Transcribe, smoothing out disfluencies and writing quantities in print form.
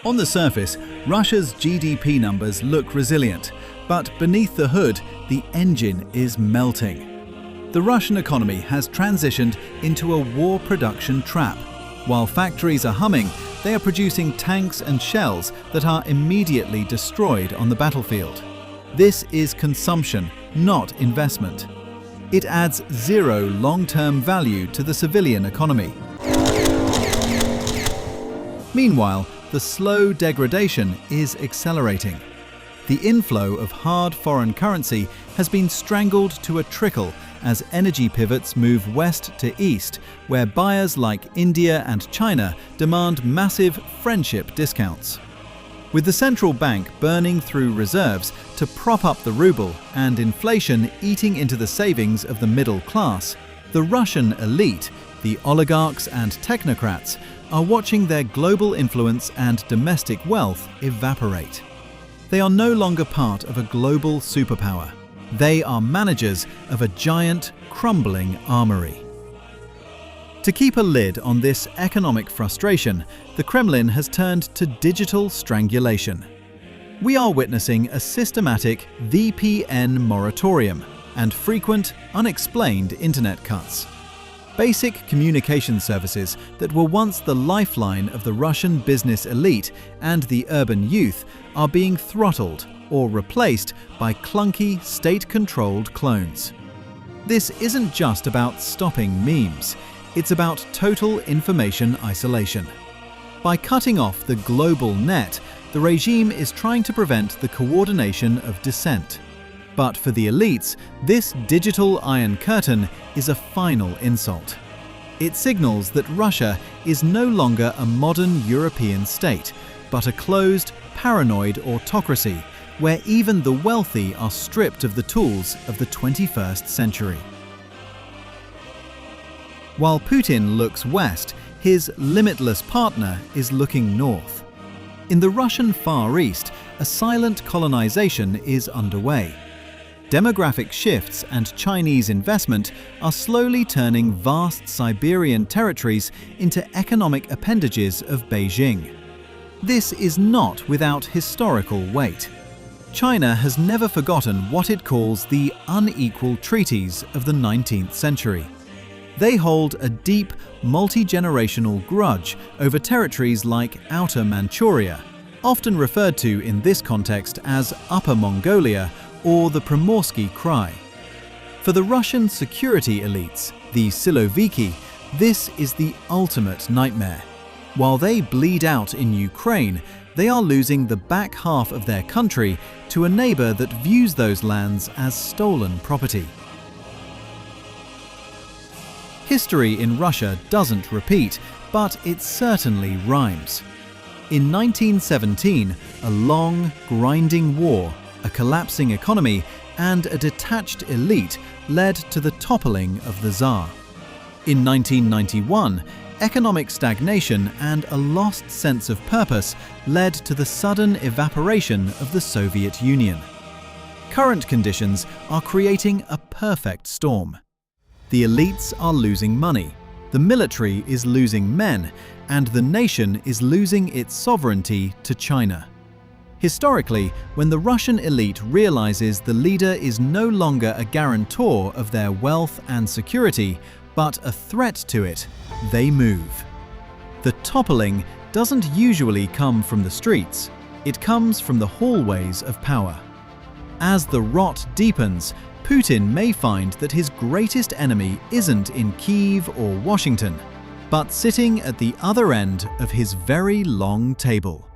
On the surface, Russia's GDP numbers look resilient, but beneath the hood, the engine is melting. The Russian economy has transitioned into a war production trap. While factories are humming, they are producing tanks and shells that are immediately destroyed on the battlefield. This is consumption, not investment. It adds zero long-term value to the civilian economy. Meanwhile, the slow degradation is accelerating. The inflow of hard foreign currency has been strangled to a trickle as energy pivots move west to east, where buyers like India and China demand massive friendship discounts. With the central bank burning through reserves to prop up the ruble and inflation eating into the savings of the middle class, the Russian elite, the oligarchs and technocrats, are watching their global influence and domestic wealth evaporate. They are no longer part of a global superpower. They are managers of a giant, crumbling armory. To keep a lid on this economic frustration, the Kremlin has turned to digital strangulation. We are witnessing a systematic VPN moratorium and frequent, unexplained internet cuts. Basic communication services that were once the lifeline of the Russian business elite and the urban youth are being throttled or replaced by clunky, state-controlled clones. This isn't just about stopping memes, it's about total information isolation. By cutting off the global net, the regime is trying to prevent the coordination of dissent. But for the elites, this digital Iron Curtain is a final insult. It signals that Russia is no longer a modern European state, but a closed, paranoid autocracy where even the wealthy are stripped of the tools of the 21st century. While Putin looks west, his limitless partner is looking north. In the Russian Far East, a silent colonization is underway. Demographic shifts and Chinese investment are slowly turning vast Siberian territories into economic appendages of Beijing. This is not without historical weight. China has never forgotten what it calls the unequal treaties of the 19th century. They hold a deep, multi-generational grudge over territories like Outer Manchuria, often referred to in this context as Upper Mongolia or the Primorsky Krai. For the Russian security elites, the Siloviki, this is the ultimate nightmare. While they bleed out in Ukraine, they are losing the back half of their country to a neighbor that views those lands as stolen property. History in Russia doesn't repeat, but it certainly rhymes. In 1917, a long, grinding war, a collapsing economy, and a detached elite led to the toppling of the Tsar. In 1991, economic stagnation and a lost sense of purpose led to the sudden evaporation of the Soviet Union. Current conditions are creating a perfect storm. The elites are losing money, the military is losing men, and the nation is losing its sovereignty to China. Historically, when the Russian elite realizes the leader is no longer a guarantor of their wealth and security, but a threat to it, they move. The toppling doesn't usually come from the streets, it comes from the hallways of power. As the rot deepens, Putin may find that his greatest enemy isn't in Kyiv or Washington, but sitting at the other end of his very long table.